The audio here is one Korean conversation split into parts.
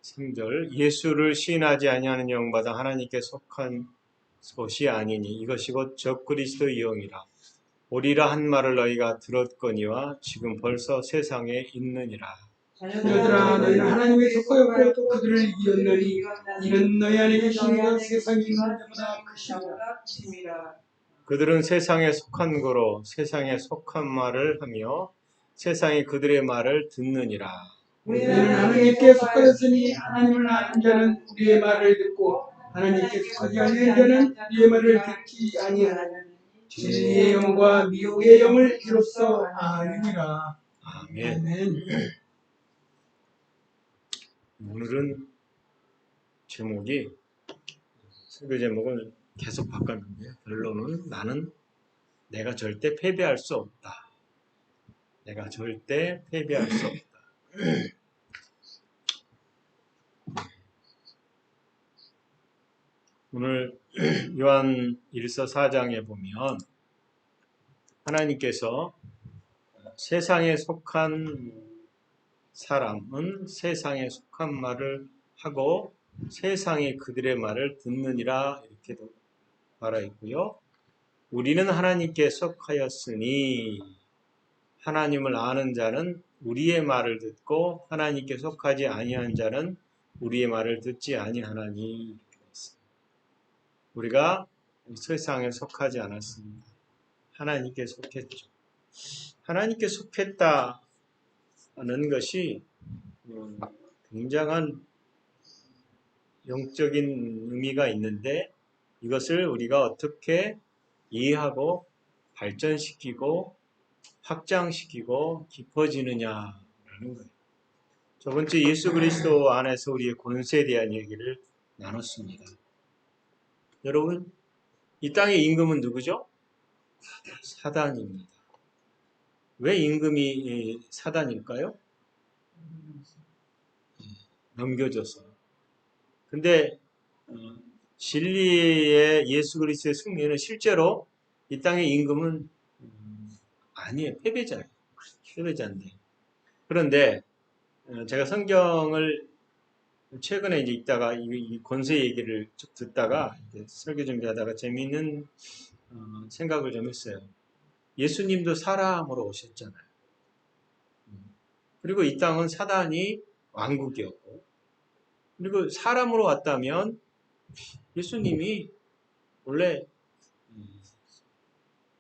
3절 예수를 시인하지 아니하는 영마다 하나님께 속한 것이 아니니 이것이 곧 적그리스도의 영이라. 오리라 한 말을 너희가 들었거니와 지금 벌써 세상에 있느니라. 자녀들아 너희는 하나님의 속하였고 또 그들을 이겼느니 이는 너희 안에 계신 이가 세상에 있는 자보다 크심이라. 그들은 세상에 속한 거로 세상에 속한 말을 하며 세상이 그들의 말을 듣느니라. 우리는 하나님께 속하였으니 하나님을 아는 자는 우리의 말을 듣고 하나님께 속하지 아니한 자는 우리의 말을 듣지 아니하나니 진리의 영과 미혹의 영을 이로써 아느니라. 아멘. 오늘은 제목이 설교 제목을 계속 바꿨는데요. 결론은 나는 내가 절대 패배할 수 없다. 내가 절대 패배할 수 없다. 오늘 요한 1서 4장에 보면 하나님께서 세상에 속한 사람은 세상에 속한 말을 하고 세상이 그들의 말을 듣느니라 이렇게 말하고 있고요. 우리는 하나님께 속하였으니 하나님을 아는 자는 우리의 말을 듣고 하나님께 속하지 아니한 자는 우리의 말을 듣지 아니하나니. 우리가 세상에 속하지 않았습니다. 하나님께 속했죠. 하나님께 속했다는 것이 굉장한 영적인 의미가 있는데 이것을 우리가 어떻게 이해하고 발전시키고 확장시키고 깊어지느냐라는 거예요. 저번주 예수 그리스도 안에서 우리의 권세에 대한 얘기를 나눴습니다. 여러분, 이 땅의 임금은 누구죠? 사단입니다. 왜 임금이 사단일까요? 넘겨줘서. 근데 진리의 예수 그리스도의 승리는 실제로 이 땅의 임금은 아니에요. 패배자예요. 패배자인데. 그런데 제가 성경을 최근에 이제 읽다가 이 권세 얘기를 쭉 듣다가 설교 준비하다가 재미있는 생각을 좀 했어요. 예수님도 사람으로 오셨잖아요. 그리고 이 땅은 사단이 왕국이었고, 그리고 사람으로 왔다면 예수님이 원래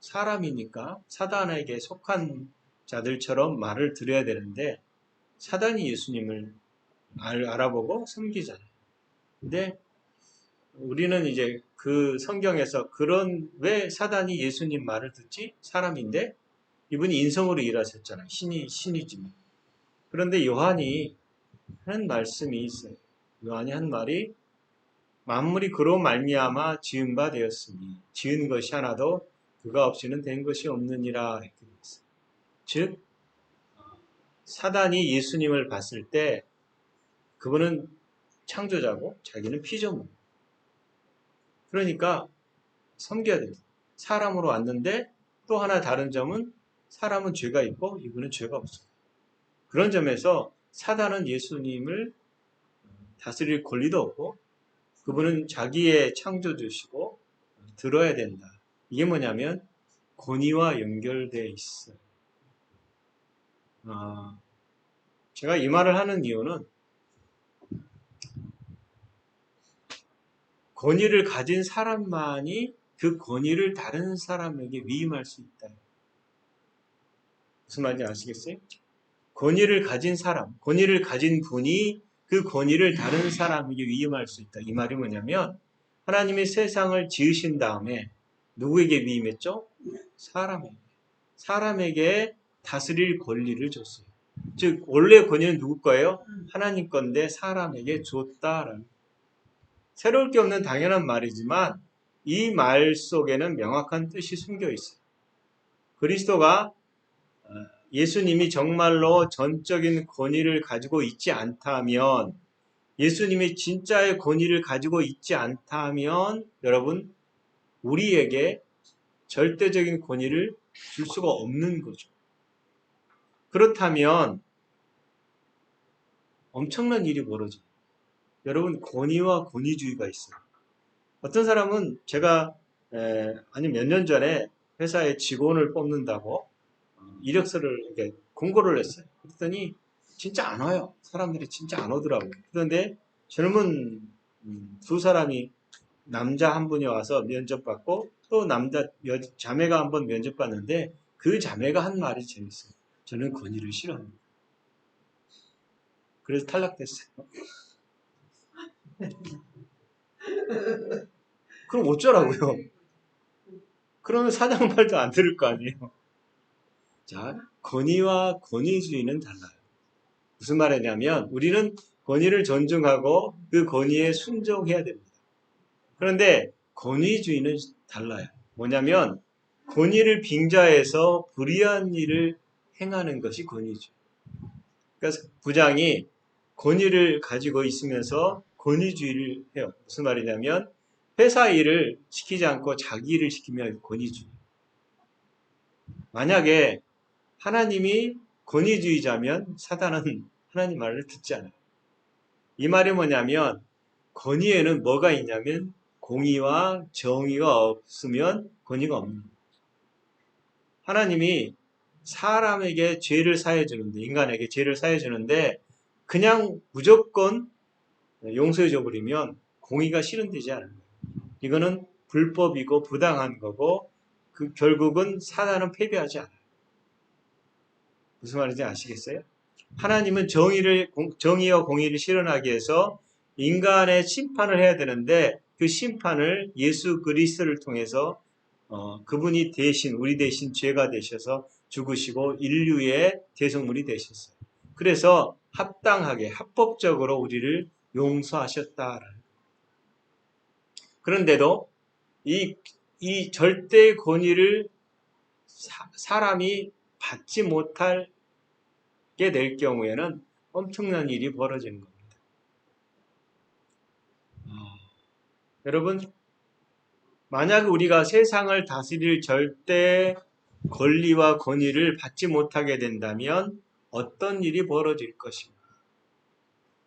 사람이니까 사단에게 속한 자들처럼 말을 들어야 되는데 사단이 예수님을 알아보고 섬기잖아요. 근데 우리는 이제 그 성경에서 왜 사단이 예수님 말을 듣지? 사람인데 이분이 인성으로 일하셨잖아요. 신이지만. 그런데 요한이 한 말씀이 있어요. 요한이 한 말이 만물이 그로 말미암아 지은 바 되었으니 지은 것이 하나도 그가 없이는 된 것이 없느니라 이렇게 되었어요. 즉 사단이 예수님을 봤을 때 그분은 창조자고 자기는 피조물. 그러니까 섬겨야 됩니다. 사람으로 왔는데 또 하나 다른 점은 사람은 죄가 있고 이분은 죄가 없어요. 그런 점에서 사단은 예수님을 다스릴 권리도 없고 그분은 자기의 창조주시고 들어야 된다. 이게 뭐냐면 권위와 연결되어 있어요. 제가 이 말을 하는 이유는 권위를 가진 사람만이 그 권위를 다른 사람에게 위임할 수 있다. 무슨 말인지 아시겠어요? 권위를 가진 사람, 권위를 가진 분이 그 권위를 다른 사람에게 위임할 수 있다. 이 말이 뭐냐면 하나님이 세상을 지으신 다음에 누구에게 위임했죠? 사람에게 다스릴 권리를 줬어요. 즉 원래 권위는 누구 거예요? 하나님 건데 사람에게 줬다라는. 새로울 게 없는 당연한 말이지만 이 말 속에는 명확한 뜻이 숨겨 있어요. 그리스도가 예수님이 정말로 전적인 권위를 가지고 있지 않다면, 예수님이 진짜의 권위를 가지고 있지 않다면 여러분 우리에게 절대적인 권위를 줄 수가 없는 거죠. 그렇다면 엄청난 일이 벌어져요. 여러분, 권위와 권위주의가 있어요. 어떤 사람은 제가 아니 몇 년 전에 회사에 직원을 뽑는다고 이력서를 이렇게 공고를 했어요. 그랬더니 진짜 안 와요. 사람들이 진짜 안 오더라고요. 그런데 젊은 두 사람이 남자 한 분이 와서 면접받고 또 자매가 한 번 면접받는데 그 자매가 한 말이 재밌어요. 저는 권위를 싫어합니다. 그래서 탈락됐어요. 그럼 어쩌라고요? 그러면 사장 말도 안 들을 거 아니에요. 자, 권위와 권위주의는 달라요. 무슨 말이냐면 우리는 권위를 존중하고 그 권위에 순종해야 됩니다. 그런데 권위주의는 달라요. 뭐냐면 권위를 빙자해서 불의한 일을 행하는 것이 권위주의. 그래서 부장이 권위를 가지고 있으면서 권위주의를 해요. 무슨 말이냐면 회사 일을 시키지 않고 자기 일을 시키면 권위주의. 만약에 하나님이 권위주의자면 사단은 하나님 말을 듣지 않아요. 이 말이 뭐냐면 권위에는 뭐가 있냐면 공의와 정의가 없으면 권위가 없는 거예요. 하나님이 사람에게 죄를 사해 주는데, 인간에게 죄를 사해 주는데 그냥 무조건 용서해 줘 버리면 공의가 실현되지 않는 거예요. 이거는 불법이고 부당한 거고 그 결국은 사단은 패배하지 않아요. 무슨 말인지 아시겠어요? 하나님은 정의와 공의를 실현하기 위해서 인간의 심판을 해야 되는데 그 심판을 예수 그리스도를 통해서 그분이 대신 우리 대신 죄가 되셔서 죽으시고 인류의 대속물이 되셨어요. 그래서 합당하게 합법적으로 우리를 용서하셨다라는. 그런데도 이 절대 권위를 사람이 받지 못하게 될 경우에는 엄청난 일이 벌어지는 겁니다. 여러분, 만약 우리가 세상을 다스릴 절대 권리와 권위를 받지 못하게 된다면 어떤 일이 벌어질 것인가?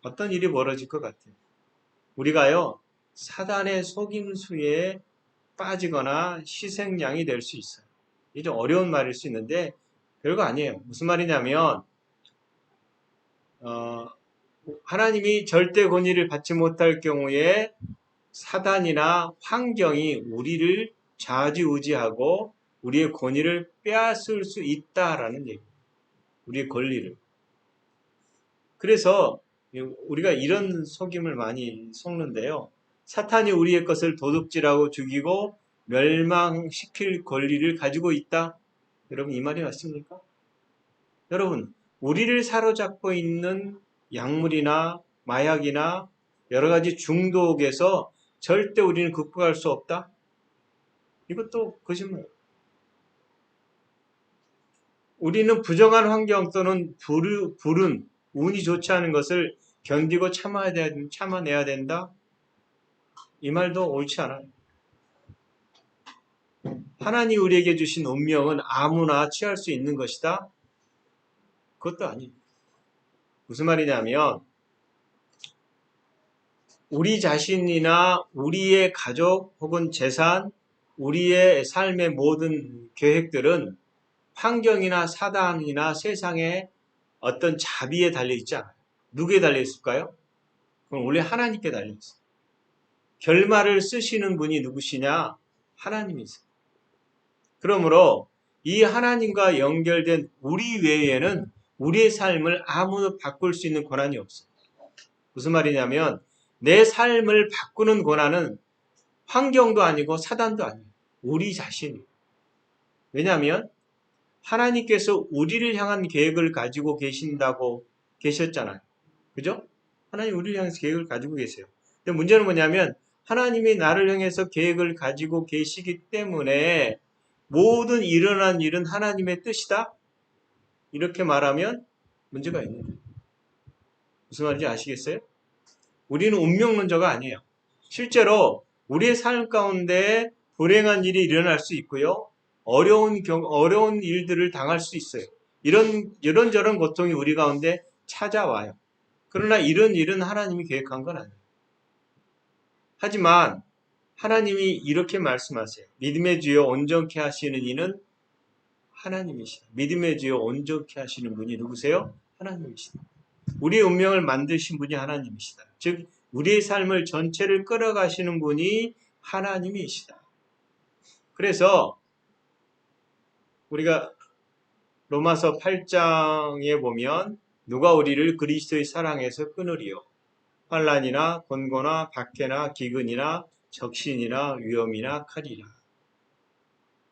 어떤 일이 벌어질 것 같아요? 우리가요, 사단의 속임수에 빠지거나 희생양이 될 수 있어요. 이게 좀 어려운 말일 수 있는데 별거 아니에요. 무슨 말이냐면 하나님이 절대 권위를 받지 못할 경우에 사단이나 환경이 우리를 좌지우지하고 우리의 권위를 빼앗을 수 있다라는 얘기예요. 우리의 권리를. 그래서 우리가 이런 속임을 많이 속는데요. 사탄이 우리의 것을 도둑질하고 죽이고 멸망시킬 권리를 가지고 있다. 여러분 이 말이 맞습니까? 여러분 우리를 사로잡고 있는 약물이나 마약이나 여러 가지 중독에서 절대 우리는 극복할 수 없다? 이것도 거짓말. 우리는 부정한 환경 또는 불운, 운이 좋지 않은 것을 견디고 참아내야 된다? 이 말도 옳지 않아요. 하나님 우리에게 주신 운명은 아무나 취할 수 있는 것이다? 그것도 아니에요. 무슨 말이냐면 우리 자신이나 우리의 가족 혹은 재산, 우리의 삶의 모든 계획들은 환경이나 사단이나 세상의 어떤 자비에 달려있지 않아요. 누구에 달려있을까요? 그럼 원래 하나님께 달려있어요. 결말을 쓰시는 분이 누구시냐? 하나님이세요. 그러므로 이 하나님과 연결된 우리 외에는 우리의 삶을 아무도 바꿀 수 있는 권한이 없어요. 무슨 말이냐면 내 삶을 바꾸는 권한은 환경도 아니고 사단도 아니에요. 우리 자신이에요. 왜냐하면 하나님께서 우리를 향한 계획을 가지고 계셨잖아요. 그죠? 하나님 우리를 향해서 계획을 가지고 계세요. 근데 문제는 뭐냐면 하나님이 나를 향해서 계획을 가지고 계시기 때문에 모든 일어난 일은 하나님의 뜻이다? 이렇게 말하면 문제가 있는 거예요. 무슨 말인지 아시겠어요? 우리는 운명론자가 아니에요. 실제로 우리의 삶 가운데 불행한 일이 일어날 수 있고요. 어려운 일들을 당할 수 있어요. 이런저런 고통이 우리 가운데 찾아와요. 그러나 이런 일은 하나님이 계획한 건 아니에요. 하지만 하나님이 이렇게 말씀하세요. 믿음의 주여 온전케 하시는 이는 하나님이시다. 믿음의 주여 온전케 하시는 분이 누구세요? 하나님이시다. 우리의 운명을 만드신 분이 하나님이시다. 즉 우리의 삶을 전체를 끌어가시는 분이 하나님이시다. 그래서 우리가 로마서 8장에 보면 누가 우리를 그리스도의 사랑에서 끊으리요? 환난이나 곤고나 박해나 기근이나 적신이나 위험이나 칼이라.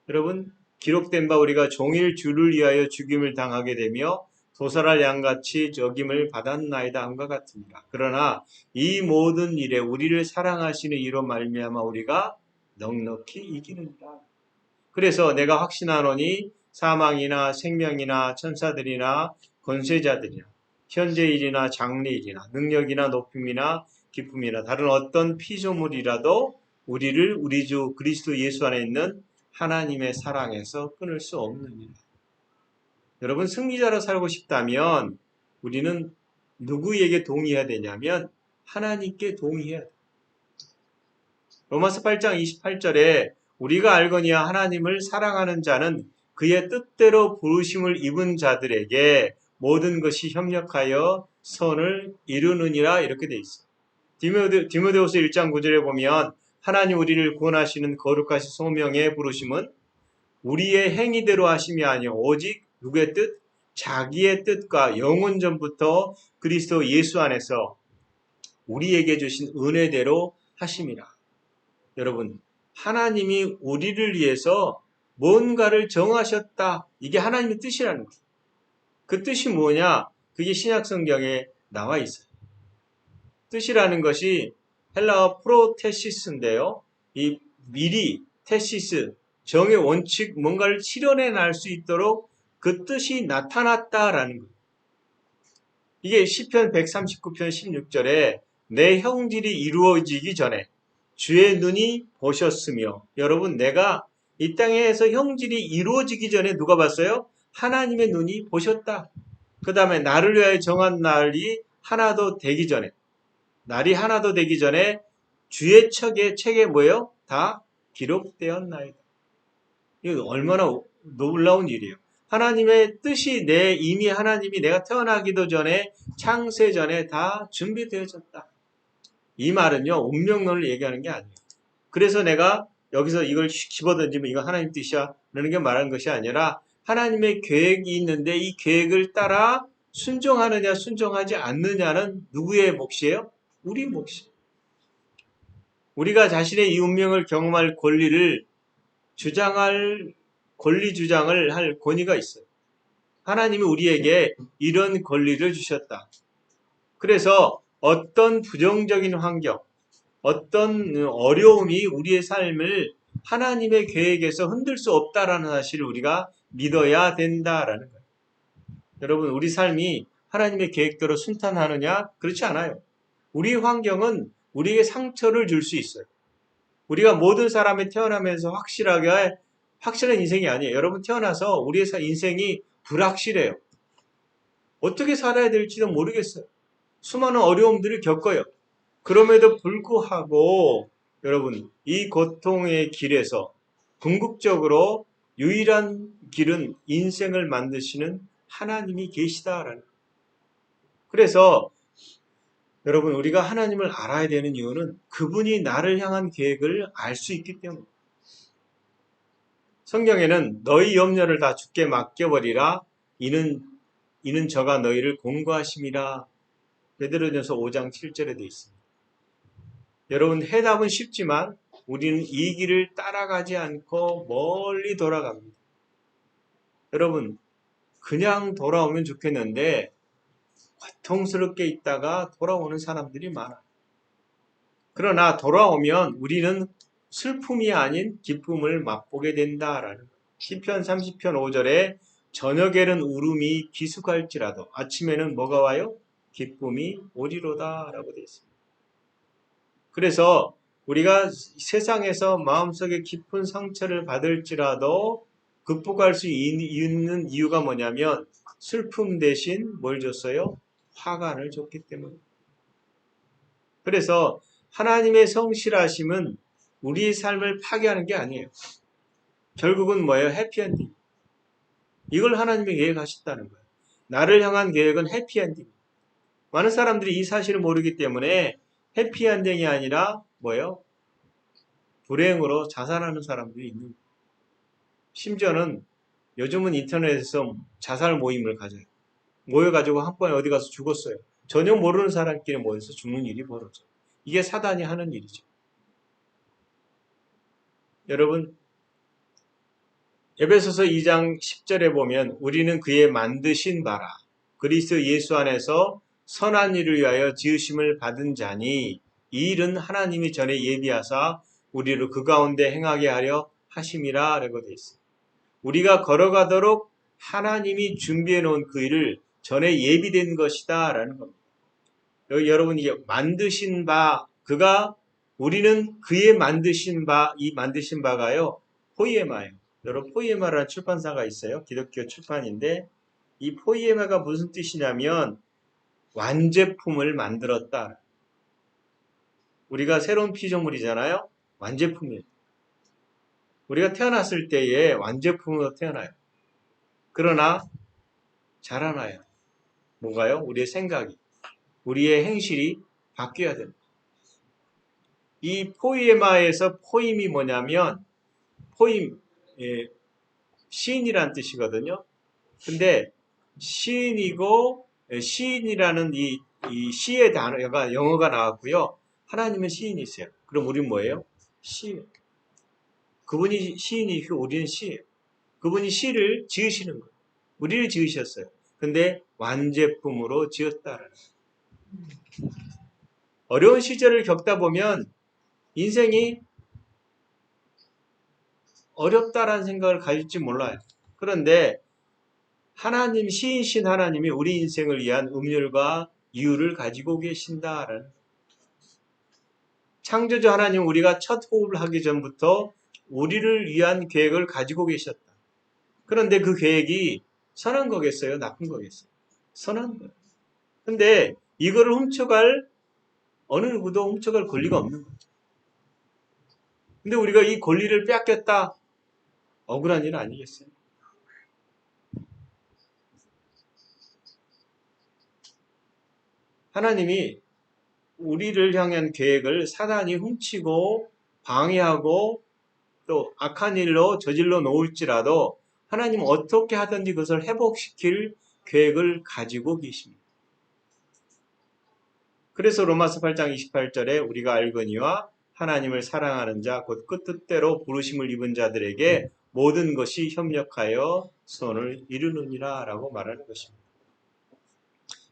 여러분 기록된 바 우리가 종일 주를 위하여 죽임을 당하게 되며 도살할 양같이 적임을 받았나이다 함과 같으니라. 그러나 이 모든 일에 우리를 사랑하시는 이로 말미암아 우리가 넉넉히 이기는다. 그래서 내가 확신하노니 사망이나 생명이나 천사들이나 권세자들이나 현재일이나 장래일이나 능력이나 높임이나 기쁨이나 다른 어떤 피조물이라도 우리를 우리 주 그리스도 예수 안에 있는 하나님의 사랑에서 끊을 수 없느니라. 여러분 승리자로 살고 싶다면 우리는 누구에게 동의해야 되냐면 하나님께 동의해야 돼요. 로마서 8장 28절에 우리가 알거니와 하나님을 사랑하는 자는 그의 뜻대로 부르심을 입은 자들에게 모든 것이 협력하여 선을 이루느니라 이렇게 돼 있어요. 디모데후서 1장 9절에 보면 하나님 우리를 구원하시는 거룩하신 소명의 부르심은 우리의 행위대로 하심이 아니요 오직 누구의 뜻? 자기의 뜻과 영원 전부터 그리스도 예수 안에서 우리에게 주신 은혜대로 하심이라. 여러분 하나님이 우리를 위해서 뭔가를 정하셨다. 이게 하나님의 뜻이라는 거예요. 그 뜻이 뭐냐? 그게 신약 성경에 나와 있어요. 뜻이라는 것이 헬라어 프로테시스인데요. 이 미리 테시스 정의 원칙 뭔가를 실현해낼 수 있도록 그 뜻이 나타났다라는 거예요. 이게 시편 139편 16절에 내 형질이 이루어지기 전에 주의 눈이 보셨으며 여러분 내가 이 땅에서 형질이 이루어지기 전에 누가 봤어요? 하나님의 눈이 보셨다. 그 다음에 나를 위하여 정한 날이 하나도 되기 전에 날이 하나도 되기 전에 주의 책에 뭐예요? 다 기록되었나이다. 이거 얼마나 놀라운 일이에요. 하나님의 뜻이 이미 하나님이 내가 태어나기도 전에 창세 전에 다 준비되어졌다. 이 말은요 운명론을 얘기하는 게 아니에요. 그래서 내가 여기서 이걸 집어던지면 이거 하나님 뜻이야 라는 게 말하는 것이 아니라 하나님의 계획이 있는데 이 계획을 따라 순종하느냐 순종하지 않느냐는 누구의 몫이에요? 우리 몫이에요. 우리가 자신의 이 운명을 경험할 권리 주장을 할 권위가 있어요. 하나님이 우리에게 이런 권리를 주셨다. 그래서 어떤 부정적인 환경, 어떤 어려움이 우리의 삶을 하나님의 계획에서 흔들 수 없다라는 사실을 우리가 믿어야 된다라는 거예요. 여러분, 우리 삶이 하나님의 계획대로 순탄하느냐? 그렇지 않아요. 우리 환경은 우리에게 상처를 줄 수 있어요. 우리가 모든 사람이 태어나면서 확실한 인생이 아니에요. 여러분 태어나서 우리의 인생이 불확실해요. 어떻게 살아야 될지도 모르겠어요. 수많은 어려움들을 겪어요. 그럼에도 불구하고 여러분 이 고통의 길에서 궁극적으로 유일한 길은 인생을 만드시는 하나님이 계시다라는 거예요. 그래서 여러분 우리가 하나님을 알아야 되는 이유는 그분이 나를 향한 계획을 알 수 있기 때문에 성경에는 너희 염려를 다 주께 맡겨버리라 이는 저가 너희를 공고하심이라 베드로전서 5장 7절에 되어 있습니다. 여러분 해답은 쉽지만 우리는 이 길을 따라가지 않고 멀리 돌아갑니다. 여러분 그냥 돌아오면 좋겠는데 고통스럽게 있다가 돌아오는 사람들이 많아요. 그러나 돌아오면 우리는 슬픔이 아닌 기쁨을 맛보게 된다라는 거예요. 시편 30편 5절에 저녁에는 울음이 기숙할지라도 아침에는 뭐가 와요? 기쁨이 오리로다 라고 되어 있습니다. 그래서 우리가 세상에서 마음속에 깊은 상처를 받을지라도 극복할 수 있는 이유가 뭐냐면 슬픔 대신 뭘 줬어요? 화관을 줬기 때문에. 그래서 하나님의 성실하심은 우리의 삶을 파괴하는 게 아니에요. 결국은 뭐예요? 해피엔딩. 이걸 하나님이 계획하셨다는 거예요. 나를 향한 계획은 해피엔딩. 많은 사람들이 이 사실을 모르기 때문에 해피엔딩이 아니라 뭐예요? 불행으로 자살하는 사람들이 있는 거예요. 심지어는 요즘은 인터넷에서 자살 모임을 가져요. 모여가지고 한 번에 어디 가서 죽었어요. 전혀 모르는 사람끼리 모여서 죽는 일이 벌어져요. 이게 사단이 하는 일이죠. 여러분, 에베소서 2장 10절에 보면 우리는 그의 만드신 바라 그리스도 예수 안에서 선한 일을 위하여 지으심을 받은 자니 이 일은 하나님이 전에 예비하사 우리를 그 가운데 행하게 하려 하심이라 라고 되어 있어요. 우리가 걸어가도록 하나님이 준비해 놓은 그 일을 전에 예비된 것이다 라는 겁니다. 여기 여러분 이게 만드신 바 그가 우리는 그의 만드신 바 이 만드신 바가요 포이에마예요. 여러분 포이에마라는 출판사가 있어요. 기독교 출판인데 이 포이에마가 무슨 뜻이냐면 완제품을 만들었다. 우리가 새로운 피조물이잖아요. 완제품이에요. 우리가 태어났을 때에 완제품으로 태어나요. 그러나 자라나요. 뭔가요? 우리의 생각이, 우리의 행실이 바뀌어야 됩니다. 이 포이에마에서 포임이 뭐냐면 포임, 시인이라는 뜻이거든요. 근데 시인이고 시인이라는 이 시의 단어가 영어가 나왔고요. 하나님은 시인이세요. 그럼 우리는 뭐예요? 시인. 그분이 시인이고 우리는 시예요. 그분이 시를 지으시는 거예요. 우리를 지으셨어요. 근데 완제품으로 지었다라는 거예요. 어려운 시절을 겪다 보면 인생이 어렵다라는 생각을 가질지 몰라요. 그런데 하나님, 시인신 하나님이 우리 인생을 위한 음률과 이유를 가지고 계신다라는 창조주 하나님 우리가 첫 호흡을 하기 전부터 우리를 위한 계획을 가지고 계셨다. 그런데 그 계획이 선한 거겠어요? 나쁜 거겠어요? 선한 거예요. 근데 이거를 훔쳐갈 어느 누구도 훔쳐갈 권리가 없는 거죠. 근데 우리가 이 권리를 뺏겼다. 억울한 일 아니겠어요? 하나님이 우리를 향한 계획을 사단이 훔치고 방해하고 또 악한 일로 저질러 놓을지라도 하나님은 어떻게 하든지 그것을 회복시킬 계획을 가지고 계십니다. 그래서 로마서 8장 28절에 우리가 알거니와 하나님을 사랑하는 자 곧 그 뜻대로 부르심을 입은 자들에게 모든 것이 협력하여 선을 이루느니라 라고 말하는 것입니다.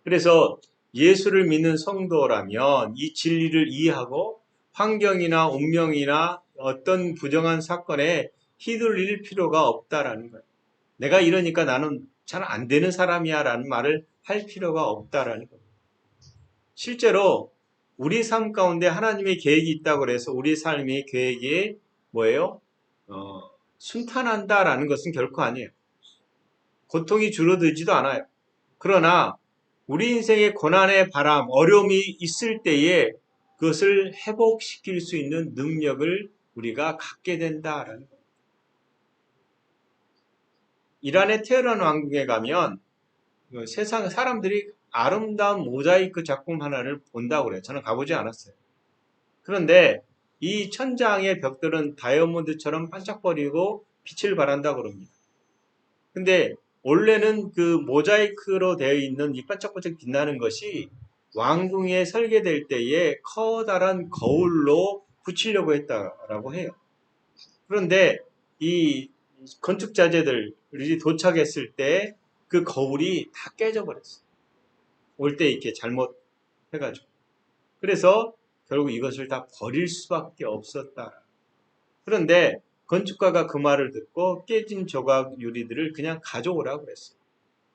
그래서 예수를 믿는 성도라면 이 진리를 이해하고 환경이나 운명이나 어떤 부정한 사건에 휘둘릴 필요가 없다라는 거예요. 내가 이러니까 나는 잘 안 되는 사람이야 라는 말을 할 필요가 없다라는 겁니다. 실제로 우리 삶 가운데 하나님의 계획이 있다고 해서 우리 삶의 계획이 뭐예요? 순탄한다라는 것은 결코 아니에요. 고통이 줄어들지도 않아요. 그러나 우리 인생의 고난의 바람, 어려움이 있을 때에 그것을 회복시킬 수 있는 능력을 우리가 갖게 된다라는 거예요. 이란의 테헤란 왕궁에 가면 세상 사람들이 아름다운 모자이크 작품 하나를 본다고 그래요. 저는 가보지 않았어요. 그런데 이 천장의 벽들은 다이아몬드처럼 반짝거리고 빛을 발한다고 그럽니다. 근데 원래는 그 모자이크로 되어 있는 이 반짝반짝 빛나는 것이 왕궁에 설계될 때에 커다란 거울로 붙이려고 했다라고 해요. 그런데 이 건축자재들이 도착했을 때 그 거울이 다 깨져버렸어요. 올 때 이렇게 잘못 해가지고. 그래서 결국 이것을 다 버릴 수밖에 없었다. 그런데 건축가가 그 말을 듣고 깨진 조각 유리들을 그냥 가져오라고 그랬어요.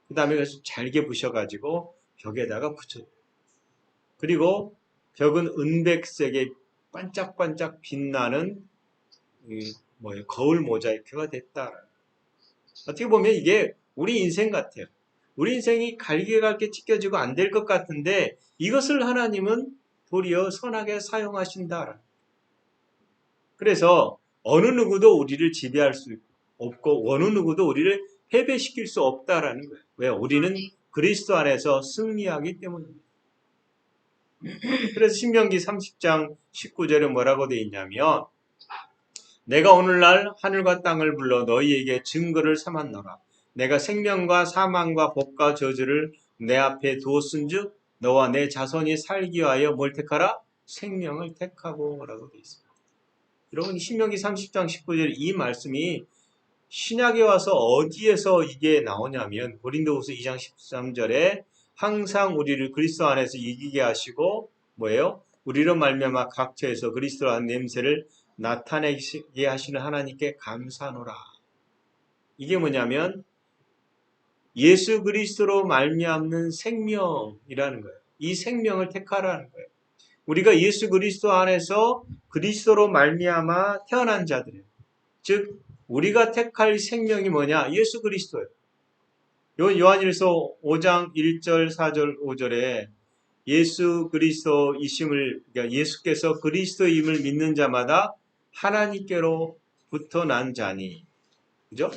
그 다음에 그래서 잘게 부셔가지고 벽에다가 붙였대요. 그리고 벽은 은백색의 반짝반짝 빛나는 거울 모자이크가 됐다. 어떻게 보면 이게 우리 인생 같아요. 우리 인생이 갈게 찢겨지고 안 될 것 같은데 이것을 하나님은 도리어 선하게 사용하신다. 그래서 어느 누구도 우리를 지배할 수 없고 어느 누구도 우리를 패배시킬 수 없다라는 거예요. 왜? 우리는 그리스도 안에서 승리하기 때문입니다. 그래서 신명기 30장 19절에 뭐라고 되어 있냐면 내가 오늘날 하늘과 땅을 불러 너희에게 증거를 삼았노라. 내가 생명과 사망과 복과 저주를 내 앞에 두었은즉 너와 내 자손이 살기 위하여 뭘 택하라? 생명을 택하고 라고 되어 있습니다. 여러분 신명기 30장 19절 이 말씀이 신약에 와서 어디에서 이게 나오냐면 고린도후서 2장 13절에 항상 우리를 그리스도 안에서 이기게 하시고 뭐예요? 우리로 말미암아 각처에서 그리스도 안 냄새를 나타내게 하시는 하나님께 감사하노라. 이게 뭐냐면 예수 그리스도로 말미암는 생명이라는 거예요. 이 생명을 택하라는 거예요. 우리가 예수 그리스도 안에서 그리스도로 말미암아 태어난 자들이에요. 즉 우리가 택할 생명이 뭐냐? 예수 그리스도예요. 요한일서 5장 1절 4절 5절에 예수 그리스도이심을 그러니까 예수께서 그리스도임을 믿는 자마다 하나님께로부터 난 자니 그죠?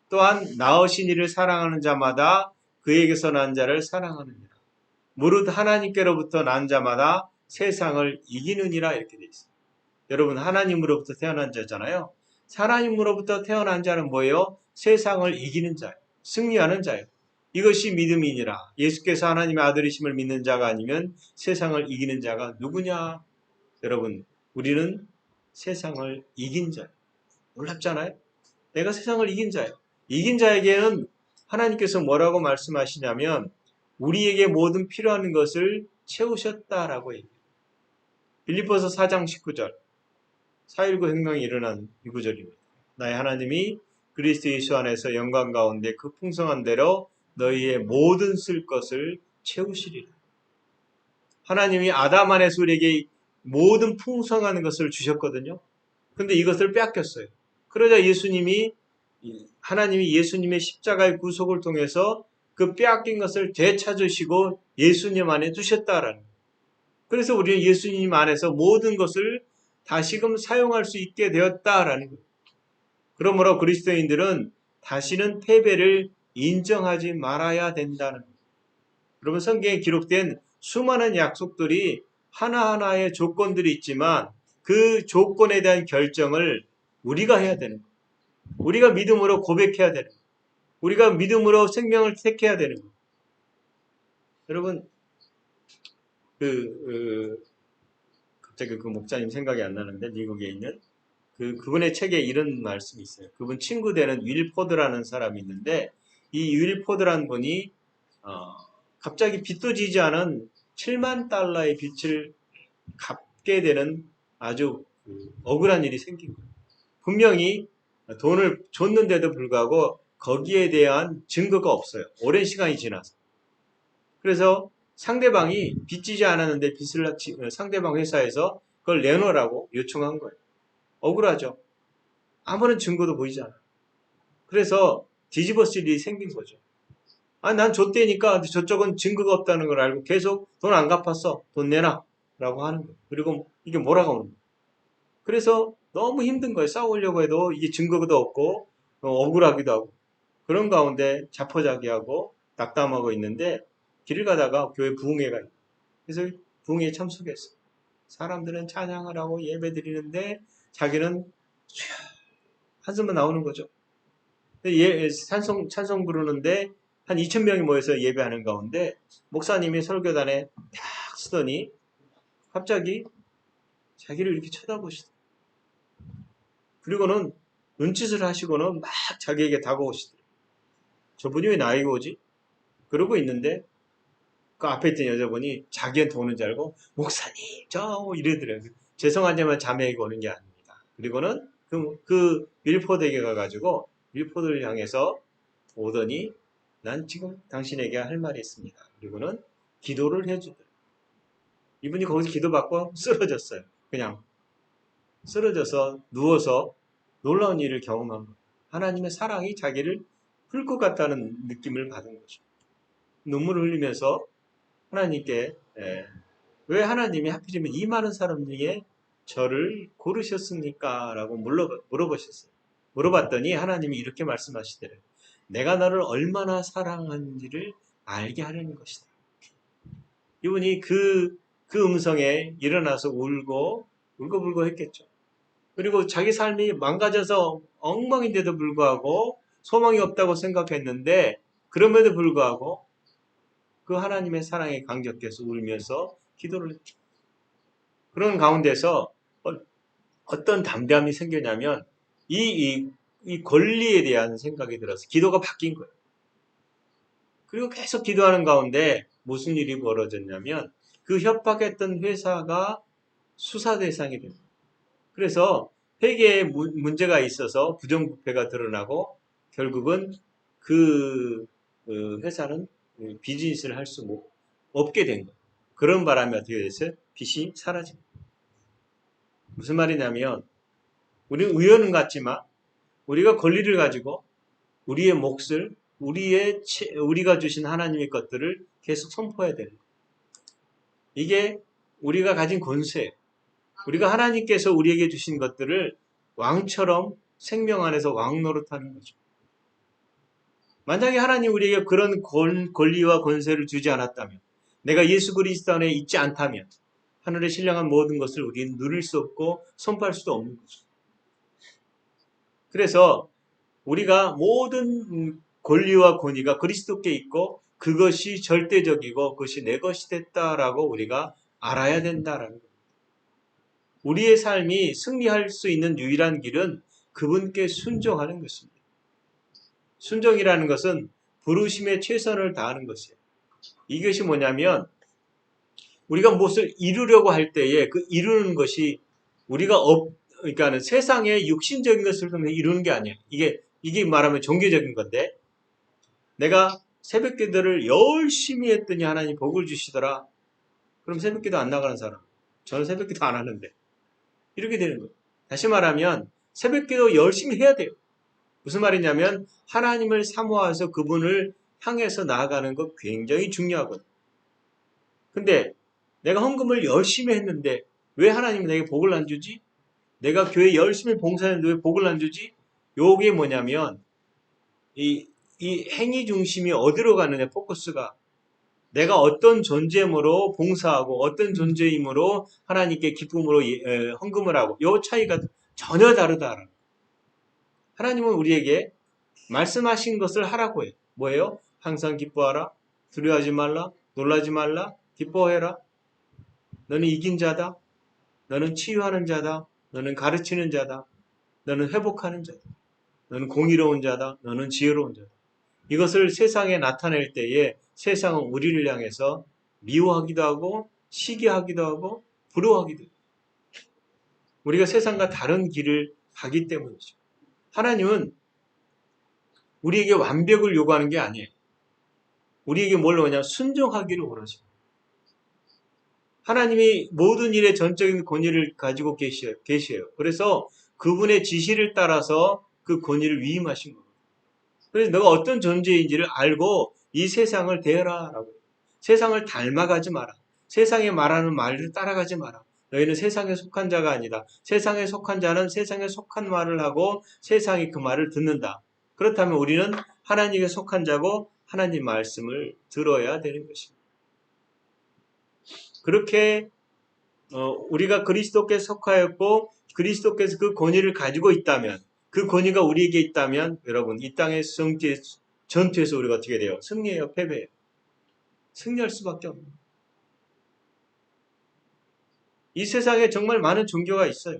또한 나으신 이를 사랑하는 자마다 그에게서 난 자를 사랑하느니라. 무릇 하나님께로부터 난 자마다 세상을 이기느니라 이렇게 되어 있습니다. 여러분 하나님으로부터 태어난 자잖아요. 하나님으로부터 태어난 자는 뭐예요? 세상을 이기는 자예요. 승리하는 자예요. 이것이 믿음이니라. 예수께서 하나님의 아들이심을 믿는 자가 아니면 세상을 이기는 자가 누구냐? 여러분 우리는 세상을 이긴 자예요. 놀랍잖아요. 내가 세상을 이긴 자예요. 이긴 자에게는 하나님께서 뭐라고 말씀하시냐면 우리에게 모든 필요한 것을 채우셨다라고 얘기해요. 빌립보서 4장 19절 4.19 혁명이 일어난 이 구절입니다. 나의 하나님이 그리스도 예수 안에서 영광 가운데 그 풍성한 대로 너희의 모든 쓸 것을 채우시리라. 하나님이 아담 안에서 우리에게 모든 풍성한 것을 주셨거든요. 근데 이것을 빼앗겼어요. 그러자 하나님이 예수님의 십자가의 구속을 통해서 그 빼앗긴 것을 되찾으시고 예수님 안에 두셨다라는 거예요. 그래서 우리는 예수님 안에서 모든 것을 다시금 사용할 수 있게 되었다라는 거예요. 그러므로 그리스도인들은 다시는 패배를 인정하지 말아야 된다는 거예요. 여러분 성경에 기록된 수많은 약속들이 하나하나의 조건들이 있지만 그 조건에 대한 결정을 우리가 해야 되는 거예요. 우리가 믿음으로 고백해야 되는 거예요. 우리가 믿음으로 생명을 택해야 되는 거예요. 여러분 갑자기 그 목사님 생각이 안 나는데 미국에 있는 그분의 책에 이런 말씀이 있어요. 그분 친구 되는 윌 포드라는 사람이 있는데 이 윌 포드라는 분이 갑자기 빚도 지지 않은 7만 달러의 빚을 갚게 되는 아주 억울한 일이 생긴 거예요. 분명히 돈을 줬는데도 불구하고 거기에 대한 증거가 없어요. 오랜 시간이 지나서. 그래서 상대방이 빚지지 않았는데 상대방 회사에서 그걸 내놓으라고 요청한 거예요. 억울하죠. 아무런 증거도 보이지 않아요. 그래서 뒤집어쓸 일이 생긴 거죠. 난 줬대니까 저쪽은 증거가 없다는 걸 알고 계속 돈 안 갚았어. 돈 내놔. 라고 하는 거예요. 그리고 이게 뭐라고 하는 거예요. 그래서 너무 힘든 거예요. 싸우려고 해도 이게 증거도 없고 억울하기도 하고 그런 가운데 자포자기하고 낙담하고 있는데 길을 가다가 교회 부흥회가 있어요. 그래서 부흥회에 참석했어요. 사람들은 찬양을 하고 예배 드리는데 자기는 한숨만 나오는 거죠. 찬송 부르는데 한 2,000명이 모여서 예배하는 가운데 목사님이 설교단에 딱 쓰더니 갑자기 자기를 이렇게 쳐다보시더라고요. 그리고는 눈짓을 하시고는 막 자기에게 다가오시더라고요. 저분이 왜 나에게 오지? 그러고 있는데 그 앞에 있던 여자분이 자기한테 오는 줄 알고 목사님 저 이러더라고요. 죄송하지만 자매에게 오는 게 아닙니다. 그리고는 그 윌포드에게 가가지고 윌포드를 향해서 오더니 난 지금 당신에게 할 말이 있습니다. 그리고는 기도를 해주더라고요. 이분이 거기서 기도받고 쓰러졌어요. 그냥 쓰러져서 누워서 놀라운 일을 경험한 거예요. 하나님의 사랑이 자기를 풀 것 같다는 느낌을 받은 거죠. 눈물을 흘리면서 하나님께 왜 하나님이 하필이면 이 많은 사람 중에 저를 고르셨습니까? 라고 물어보셨어요. 물어봤더니 하나님이 이렇게 말씀하시더래요. 내가 너를 얼마나 사랑하는지를 알게 하려는 것이다. 이분이 그 음성에 일어나서 울고 했겠죠. 그리고 자기 삶이 망가져서 엉망인데도 불구하고 소망이 없다고 생각했는데 그럼에도 불구하고 그 하나님의 사랑에 감격해서 울면서 기도를 했죠. 그런 가운데서 어떤 담대함이 생겼냐면 이 권리에 대한 생각이 들어서 기도가 바뀐 거예요. 그리고 계속 기도하는 가운데 무슨 일이 벌어졌냐면 그 협박했던 회사가 수사 대상이 됩니다. 그래서 회계에 문제가 있어서 부정부패가 드러나고 결국은 그 회사는 비즈니스를 할 수 없게 된 거예요. 그런 바람에 어떻게 됐어요? 빚이 사라집니다. 무슨 말이냐면 우리는 의원은 같지만 우리가 권리를 가지고 우리의 몫을 우리가 주신 하나님의 것들을 계속 선포해야 되는 거예요. 이게 우리가 가진 권세예요. 우리가 하나님께서 우리에게 주신 것들을 왕처럼 생명 안에서 왕 노릇하는 거죠. 만약에 하나님 우리에게 그런 권리와 권세를 주지 않았다면, 내가 예수 그리스도 안에 있지 않다면 하늘의 신령한 모든 것을 우리는 누릴 수 없고 손볼 수도 없는 거죠. 그래서 우리가 모든 권리와 권위가 그리스도께 있고 그것이 절대적이고 그것이 내 것이 됐다라고 우리가 알아야 된다라는 거예요. 우리의 삶이 승리할 수 있는 유일한 길은 그분께 순종하는 것입니다. 순종이라는 것은 부르심에 최선을 다하는 것이에요. 이것이 뭐냐면 우리가 무엇을 이루려고 할 때에 그 이루는 것이 우리가 그러니까 세상의 육신적인 것을 통해 이루는 게 아니에요. 이게 말하면 종교적인 건데 내가 새벽기도를 열심히 했더니 하나님 복을 주시더라. 그럼 새벽기도 안 나가는 사람. 저는 새벽기도 안 하는데. 이렇게 되는 거예요. 다시 말하면 새벽기도 열심히 해야 돼요. 무슨 말이냐면 하나님을 사모해서 그분을 향해서 나아가는 거 굉장히 중요하거든요. 근데 내가 헌금을 열심히 했는데 왜 하나님이 내게 복을 안 주지? 내가 교회 열심히 봉사했는데 왜 복을 안 주지? 요게 뭐냐면 이 행위 중심이 어디로 가느냐 포커스가 내가 어떤 존재임으로 봉사하고 어떤 존재임으로 하나님께 기쁨으로 헌금을 하고 요 차이가 전혀 다르다. 하나님은 우리에게 말씀하신 것을 하라고 해요. 뭐예요? 항상 기뻐하라. 두려워하지 말라. 놀라지 말라. 기뻐해라. 너는 이긴 자다. 너는 치유하는 자다. 너는 가르치는 자다. 너는 회복하는 자다. 너는 공의로운 자다. 너는 지혜로운 자다. 이것을 세상에 나타낼 때에 세상은 우리를 향해서 미워하기도 하고 시기하기도 하고 부러워하기도 해요. 우리가 세상과 다른 길을 가기 때문이죠. 하나님은 우리에게 완벽을 요구하는 게 아니에요. 우리에게 뭘 원하냐? 순종하기를 원하십니다. 하나님이 모든 일에 전적인 권위를 가지고 계셔요. 그래서 그분의 지시를 따라서 그 권위를 위임하신 겁니다. 그래서 너가 어떤 존재인지를 알고 이 세상을 대하라라고. 세상을 닮아가지 마라. 세상에 말하는 말을 따라가지 마라. 너희는 세상에 속한 자가 아니다. 세상에 속한 자는 세상에 속한 말을 하고 세상이 그 말을 듣는다. 그렇다면 우리는 하나님에 속한 자고 하나님 말씀을 들어야 되는 것입니다. 그렇게 우리가 그리스도께 속하였고 그리스도께서 그 권위를 가지고 있다면 그 권위가 우리에게 있다면 여러분 이 땅의 전투에서 우리가 어떻게 돼요? 승리해요? 패배해요? 승리할 수밖에 없는 거예요. 이 세상에 정말 많은 종교가 있어요.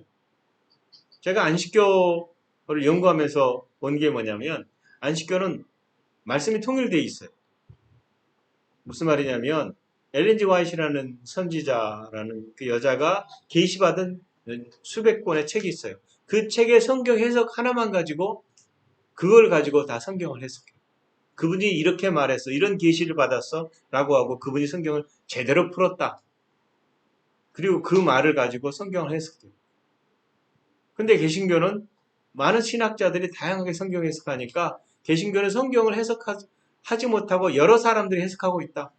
제가 안식교를 연구하면서 본 게 뭐냐면 안식교는 말씀이 통일되어 있어요. 무슨 말이냐면 엘렌 G 화이트라는 선지자라는 그 여자가 계시받은 수백 권의 책이 있어요. 그 책의 성경 해석 하나만 가지고 그걸 가지고 다 성경을 해석해요. 그분이 이렇게 말했어. 이런 계시를 받았어. 라고 하고 그분이 성경을 제대로 풀었다. 그리고 그 말을 가지고 성경을 해석해요. 근데 개신교는 많은 신학자들이 다양하게 성경 해석하니까 개신교는 성경을 하지 못하고 여러 사람들이 해석하고 있다.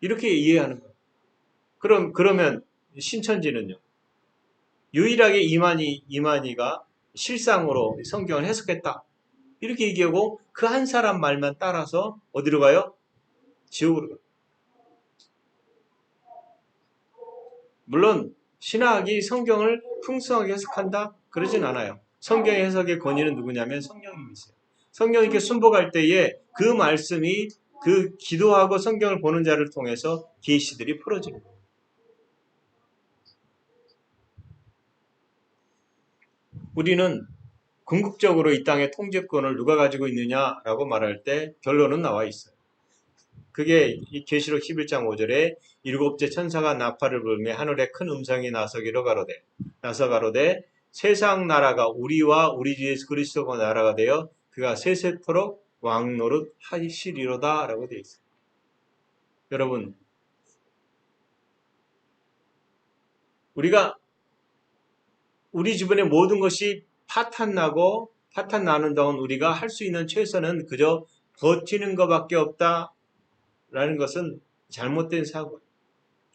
이렇게 이해하는 거예요. 그러면 신천지는요. 유일하게 이만희가 실상으로 성경을 해석했다. 이렇게 얘기하고 그 한 사람 말만 따라서 어디로 가요? 지옥으로 가요. 물론 신학이 성경을 풍성하게 해석한다? 그러진 않아요. 성경의 해석의 권위는 누구냐면 성령님이세요. 성령님께 순복할 때에 그 말씀이 그 기도하고 성경을 보는 자를 통해서 계시들이 풀어지는 거예요. 우리는 궁극적으로 이 땅의 통제권을 누가 가지고 있느냐라고 말할 때 결론은 나와 있어요. 그게 이 계시록 11장 5절에 일곱째 천사가 나팔을 불며 하늘에 큰 음성이 나서 가로되 세상 나라가 우리와 우리 주 예수 그리스도가 나라가 되어 그가 세세토록 왕노릇 하시리로다 라고 되어 있어요. 여러분, 우리 주변의 모든 것이 파탄 나는 동안 우리가 할 수 있는 최선은 그저 버티는 것밖에 없다라는 것은 잘못된 사고예요.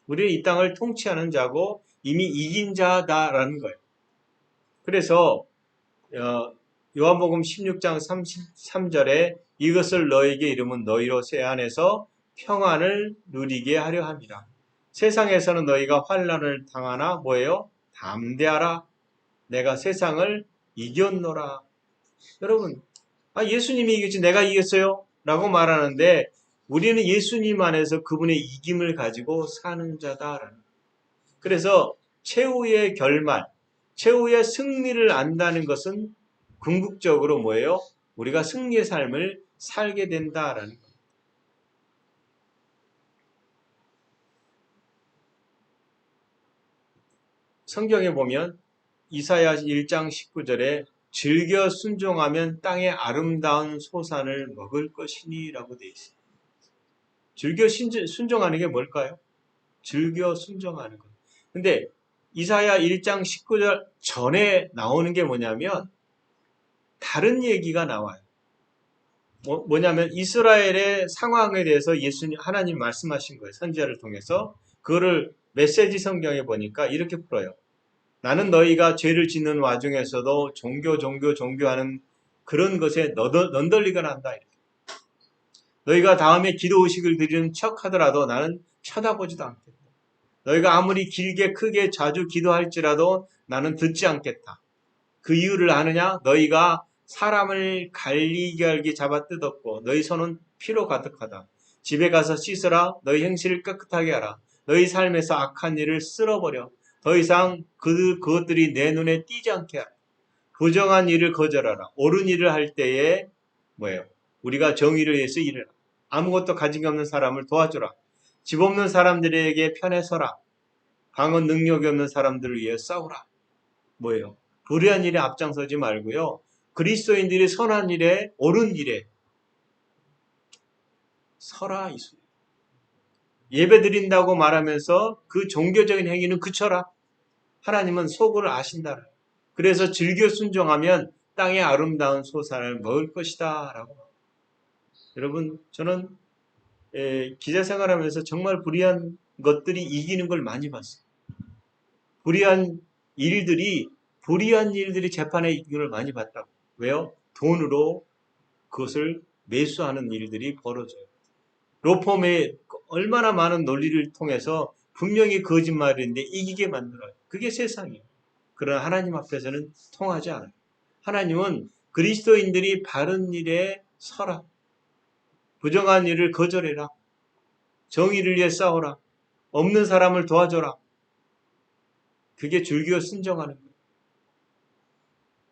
우리는 이 땅을 통치하는 자고 이미 이긴 자다라는 거예요. 그래서 요한복음 16장 33절에 이것을 너에게 이름은 너희로 새 안에서 평안을 누리게 하려 함이라. 세상에서는 너희가 환난을 당하나 뭐예요? 담대하라. 내가 세상을 이겼노라. 여러분, 예수님이 이겼지 내가 이겼어요? 라고 말하는데 우리는 예수님 안에서 그분의 이김을 가지고 사는 자다라는. 그래서 최후의 결말, 최후의 승리를 안다는 것은 궁극적으로 뭐예요? 우리가 승리의 삶을 살게 된다라는 거예요. 성경에 보면 이사야 1장 19절에 즐겨 순종하면 땅의 아름다운 소산을 먹을 것이니 라고 되어 있어요. 즐겨 순종하는 게 뭘까요? 즐겨 순종하는 것. 근데 이사야 1장 19절 전에 나오는 게 뭐냐면 다른 얘기가 나와요. 뭐냐면 이스라엘의 상황에 대해서 하나님 말씀하신 거예요. 선지자를 통해서. 그거를 메시지 성경에 보니까 이렇게 풀어요. 나는 너희가 죄를 짓는 와중에서도 종교하는 그런 것에 넌덜리거나 한다. 너희가 다음에 기도 의식을 드리는 척 하더라도 나는 쳐다보지도 않겠다. 너희가 아무리 길게 크게 자주 기도할지라도 나는 듣지 않겠다. 그 이유를 아느냐? 너희가 사람을 갈기 잡아 뜯었고 너희 손은 피로 가득하다. 집에 가서 씻으라. 너희 행실을 깨끗하게 하라. 너희 삶에서 악한 일을 쓸어버려. 더 이상 그것들이 내 눈에 띄지 않게 하라. 부정한 일을 거절하라. 옳은 일을 할 때에 뭐예요? 우리가 정의를 위해서 일해라. 아무것도 가진 없는 사람을 도와주라. 집 없는 사람들에게 편에 서라. 강한 능력이 없는 사람들을 위해 싸우라. 뭐예요? 불의한 일에 앞장서지 말고요. 그리스도인들이 선한 일에 옳은 일에 서라. 이 소리. 예배 드린다고 말하면서 그 종교적인 행위는 그쳐라. 하나님은 속을 아신다. 그래서 즐겨 순종하면 땅의 아름다운 소산을 먹을 것이다. 라고. 여러분, 저는 기자 생활하면서 정말 불의한 것들이 이기는 걸 많이 봤어요. 불의한 일들이 재판에 이기는 걸 많이 봤다고. 왜요? 돈으로 그것을 매수하는 일들이 벌어져요. 로펌의 얼마나 많은 논리를 통해서 분명히 거짓말인데 이기게 만들어요. 그게 세상이에요. 그러나 하나님 앞에서는 통하지 않아요. 하나님은 그리스도인들이 바른 일에 서라. 부정한 일을 거절해라. 정의를 위해 싸워라. 없는 사람을 도와줘라. 그게 즐겨 순종하는 거예요.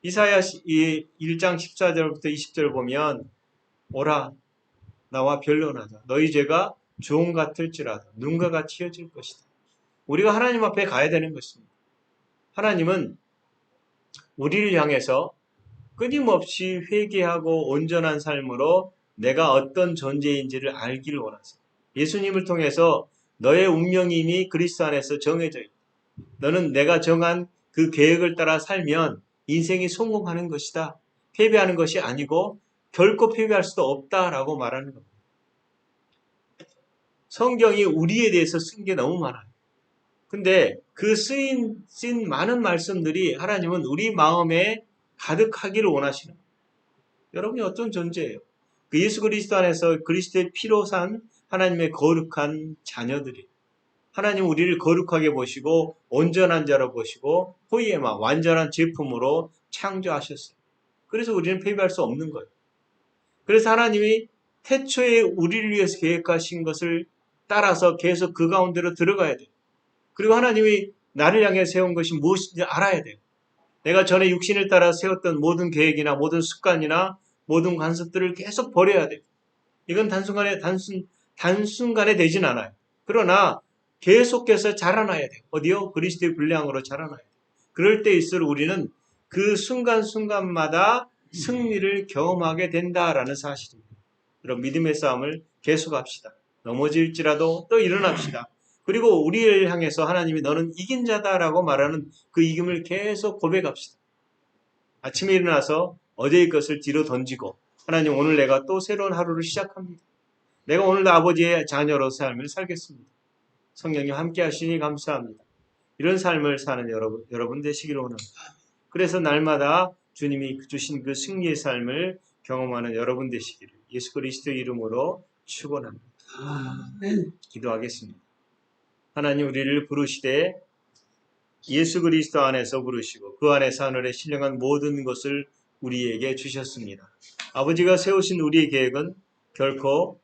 이사야 1장 14절부터 20절 보면 오라 나와 변론하자. 너희 죄가 주홍 같을지라도 눈과 같이 휘어질 것이다. 우리가 하나님 앞에 가야 되는 것입니다. 하나님은 우리를 향해서 끊임없이 회개하고 온전한 삶으로 내가 어떤 존재인지를 알기를 원하세요. 예수님을 통해서 너의 운명이 이미 그리스도 안에서 정해져 있다. 너는 내가 정한 그 계획을 따라 살면 인생이 성공하는 것이다. 패배하는 것이 아니고 결코 패배할 수도 없다라고 말하는 겁니다. 성경이 우리에 대해서 쓴 게 너무 많아요. 근데 그 쓰인 많은 말씀들이 하나님은 우리 마음에 가득하기를 원하시는 거예요. 여러분이 어떤 존재예요? 그 예수 그리스도 안에서 그리스도의 피로 산 하나님의 거룩한 자녀들이 하나님 우리를 거룩하게 보시고 온전한 자로 보시고 호이에마 완전한 제품으로 창조하셨어요. 그래서 우리는 패배할 수 없는 거예요. 그래서 하나님이 태초에 우리를 위해서 계획하신 것을 따라서 계속 그 가운데로 들어가야 돼요. 그리고 하나님이 나를 향해 세운 것이 무엇인지 알아야 돼요. 내가 전에 육신을 따라 세웠던 모든 계획이나 모든 습관이나 모든 관습들을 계속 버려야 돼요. 이건 단순간에 되진 않아요. 그러나 계속해서 자라나야 돼요. 어디요? 그리스도의 분량으로 자라나야 돼요. 그럴 때일수록 우리는 그 순간순간마다 승리를 경험하게 된다라는 사실입니다. 그럼 믿음의 싸움을 계속합시다. 넘어질지라도 또 일어납시다. 그리고 우리를 향해서 하나님이 너는 이긴 자다라고 말하는 그 이김을 계속 고백합시다. 아침에 일어나서 어제의 것을 뒤로 던지고 하나님 오늘 내가 또 새로운 하루를 시작합니다. 내가 오늘도 아버지의 자녀로 삶을 살겠습니다. 성령님 함께 하시니 감사합니다. 이런 삶을 사는 여러분 되시기를 원합니다. 그래서 날마다 주님이 주신 그 승리의 삶을 경험하는 여러분 되시기를 예수 그리스도의 이름으로 축원합니다. 아멘. 기도하겠습니다. 하나님 우리를 부르시되 예수 그리스도 안에서 부르시고 그 안에서 하늘에 신령한 모든 것을 우리에게 주셨습니다. 아버지가 세우신 우리의 계획은 결코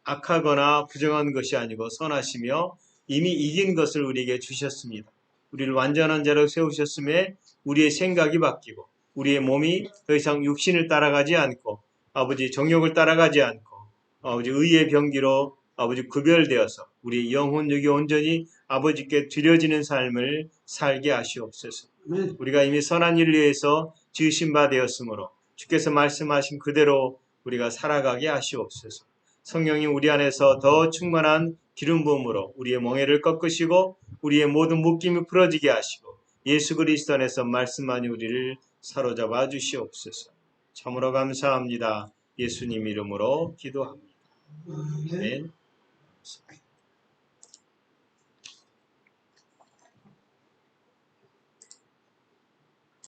악하거나 부정한 것이 아니고 선하시며 이미 이긴 것을 우리에게 주셨습니다. 우리를 완전한 자로 세우셨음에 우리의 생각이 바뀌고 우리의 몸이 더 이상 육신을 따라가지 않고 아버지 정욕을 따라가지 않고 아버지 의의 병기로 아버지 구별되어서 우리의 영혼력이 온전히 아버지께 드려지는 삶을 살게 하시옵소서. 아멘. 우리가 이미 선한 일을 위해서 지으신 바 되었으므로 주께서 말씀하신 그대로 우리가 살아가게 하시옵소서. 성령이 우리 안에서 더 충만한 기름 부음으로 우리의 멍에를 꺾으시고 우리의 모든 묶임이 풀어지게 하시고 예수 그리스도 안에서 말씀만이 우리를 사로잡아 주시옵소서. 참으로 감사합니다. 예수님 이름으로 기도합니다. 아멘.